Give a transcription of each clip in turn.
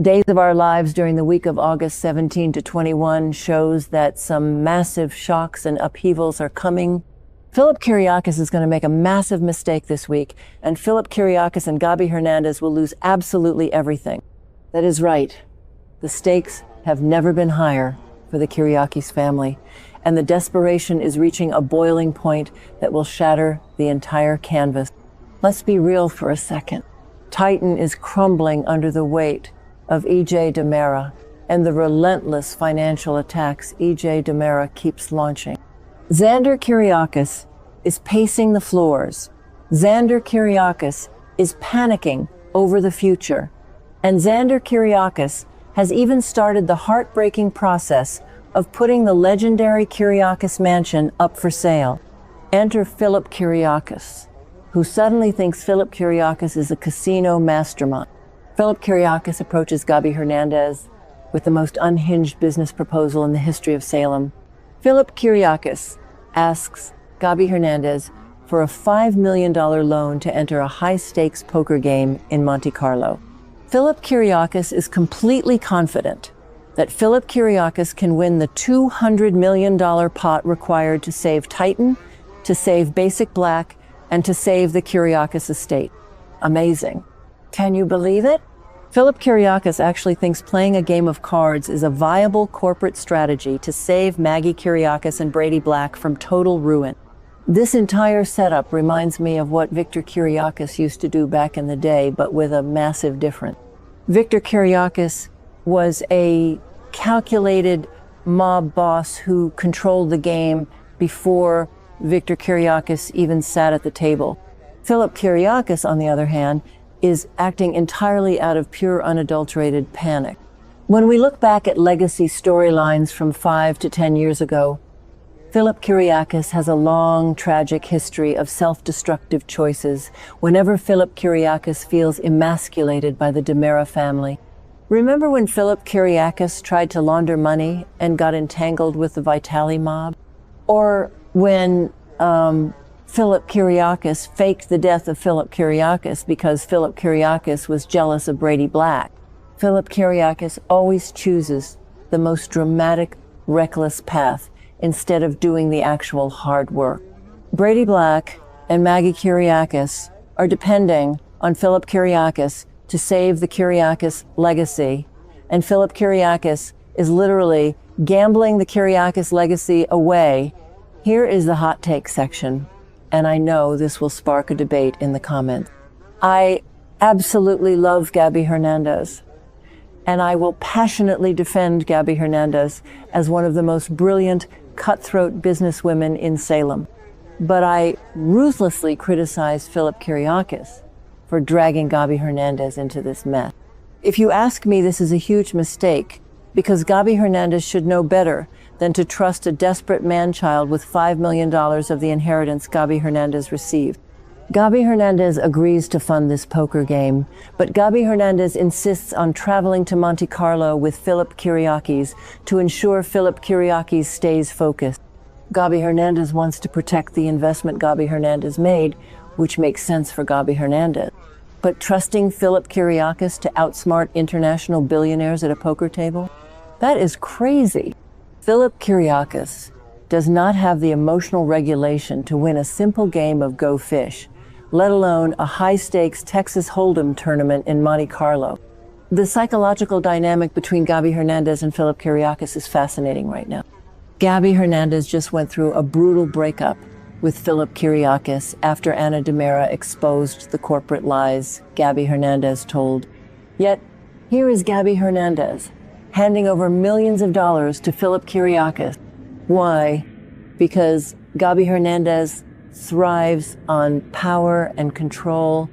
Days of Our Lives during the week of August 17 to 21 shows that some massive shocks and upheavals are coming. Philip Kiriakis is going to make a massive mistake this week, and Philip Kiriakis and Gabi Hernandez will lose absolutely everything. That is right. The stakes have never been higher for the Kiriakis family, and the desperation is reaching a boiling point that will shatter the entire canvas. Let's be real for a second. Titan is crumbling under the weight of E.J. DiMera and the relentless financial attacks E.J. DiMera keeps launching. Xander Kiriakis is pacing the floors. Xander Kiriakis is panicking over the future. And Xander Kiriakis has even started the heartbreaking process of putting the legendary Kiriakis mansion up for sale. Enter Philip Kiriakis, who suddenly thinks Philip Kiriakis is a casino mastermind. Philip Kiriakis approaches Gabi Hernandez with the most unhinged business proposal in the history of Salem. Philip Kiriakis asks Gabi Hernandez for a $5 million loan to enter a high-stakes poker game in Monte Carlo. Philip Kiriakis is completely confident that Philip Kiriakis can win the $200 million pot required to save Titan, to save Basic Black, and to save the Kiriakis estate. Amazing. Can you believe it? Philip Kiriakis actually thinks playing a game of cards is a viable corporate strategy to save Maggie Kiriakis and Brady Black from total ruin. This entire setup reminds me of what Victor Kiriakis used to do back in the day, but with a massive difference. Victor Kiriakis was a calculated mob boss who controlled the game before Victor Kiriakis even sat at the table. Philip Kiriakis, on the other hand, is acting entirely out of pure unadulterated panic. When we look back at legacy storylines from 5 to 10 years ago, Philip Kiriakis has a long, tragic history of self-destructive choices whenever Philip Kiriakis feels emasculated by the DiMera family. Remember when Philip Kiriakis tried to launder money and got entangled with the Vitali mob? Or when Philip Kiriakis faked the death of Philip Kiriakis because Philip Kiriakis was jealous of Brady Black. Philip Kiriakis always chooses the most dramatic, reckless path instead of doing the actual hard work. Brady Black and Maggie Kiriakis are depending on Philip Kiriakis to save the Kiriakis legacy, and Philip Kiriakis is literally gambling the Kiriakis legacy away. Here is the hot take section, and I know this will spark a debate in the comments. I absolutely love Gabi Hernandez, and I will passionately defend Gabi Hernandez as one of the most brilliant, cutthroat businesswomen in Salem. But I ruthlessly criticize Philip Kiriakis for dragging Gabi Hernandez into this mess. If you ask me, this is a huge mistake, because Gabi Hernandez should know better than to trust a desperate man-child with $5 million of the inheritance Gabi Hernandez received. Gabi Hernandez agrees to fund this poker game, but Gabi Hernandez insists on traveling to Monte Carlo with Philip Kiriakis to ensure Philip Kiriakis stays focused. Gabi Hernandez wants to protect the investment Gabi Hernandez made, which makes sense for Gabi Hernandez. But trusting Philip Kiriakis to outsmart international billionaires at a poker table? That is crazy. Philip Kiriakis does not have the emotional regulation to win a simple game of Go Fish, let alone a high-stakes Texas Hold'em tournament in Monte Carlo. The psychological dynamic between Gabi Hernandez and Philip Kiriakis is fascinating right now. Gabi Hernandez just went through a brutal breakup with Philip Kiriakis after Anna DiMera exposed the corporate lies Gabi Hernandez told. Yet, here is Gabi Hernandez handing over millions of dollars to Philip Kiriakis. Why? Because Gabi Hernandez thrives on power and control.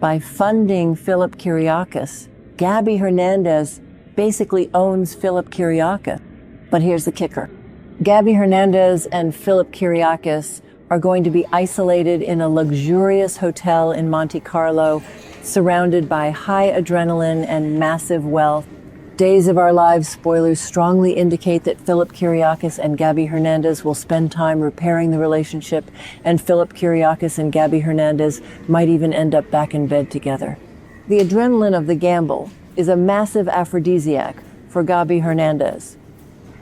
By funding Philip Kiriakis, Gabi Hernandez basically owns Philip Kiriakis. But here's the kicker. Gabi Hernandez and Philip Kiriakis are going to be isolated in a luxurious hotel in Monte Carlo, surrounded by high adrenaline and massive wealth. Days of Our Lives spoilers strongly indicate that Philip Kiriakis and Gabi Hernandez will spend time repairing the relationship, and Philip Kiriakis and Gabi Hernandez might even end up back in bed together. The adrenaline of the gamble is a massive aphrodisiac for Gabi Hernandez.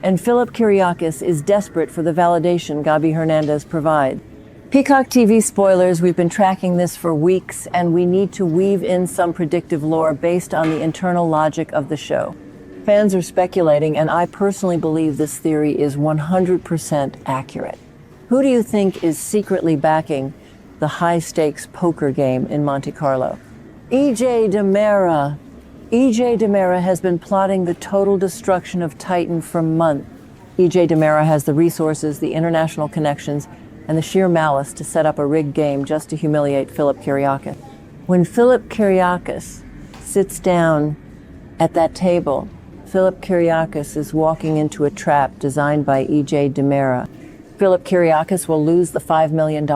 And Philip Kiriakis is desperate for the validation Gabi Hernandez provides. Peacock TV spoilers, we've been tracking this for weeks, and we need to weave in some predictive lore based on the internal logic of the show. Fans are speculating, and I personally believe this theory is 100% accurate. Who do you think is secretly backing the high-stakes poker game in Monte Carlo? EJ DiMera. EJ DiMera has been plotting the total destruction of Titan for months. EJ DiMera has the resources, the international connections, and the sheer malice to set up a rigged game just to humiliate Philip Kiriakis. When Philip Kiriakis sits down at that table, Philip Kiriakis is walking into a trap designed by EJ DiMera. Philip Kiriakis will lose the $5 million.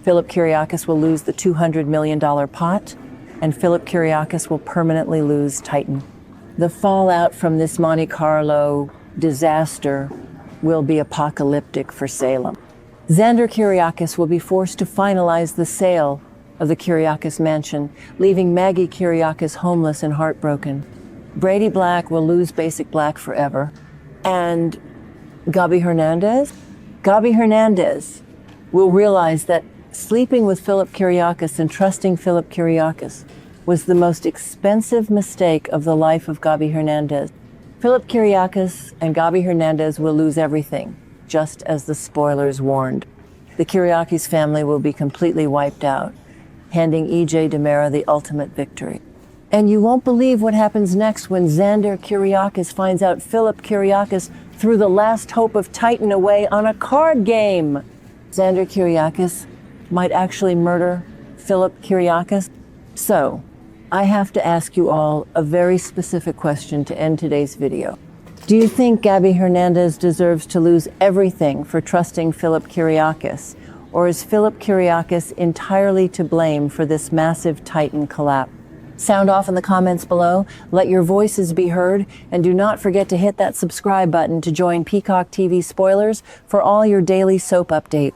Philip Kiriakis will lose the $200 million pot. And Philip Kiriakis will permanently lose Titan. The fallout from this Monte Carlo disaster will be apocalyptic for Salem. Xander Kiriakis will be forced to finalize the sale of the Kiriakis mansion, leaving Maggie Kiriakis homeless and heartbroken. Brady Black will lose Basic Black forever. And Gabi Hernandez? Gabi Hernandez will realize that sleeping with Philip Kiriakis and trusting Philip Kiriakis was the most expensive mistake of the life of Gabi Hernandez. Philip Kiriakis and Gabi Hernandez will lose everything, just as the spoilers warned. The Kiriakis family will be completely wiped out, handing EJ DiMera the ultimate victory. And you won't believe what happens next when Xander Kiriakis finds out Philip Kiriakis threw the last hope of Titan away on a card game. Xander Kiriakis might actually murder Philip Kiriakis. So, I have to ask you all a very specific question to end today's video. Do you think Gabi Hernandez deserves to lose everything for trusting Philip Kiriakis? Or is Philip Kiriakis entirely to blame for this massive Titan collapse? Sound off in the comments below, let your voices be heard, and do not forget to hit that subscribe button to join Peacock TV Spoilers for all your daily soap updates.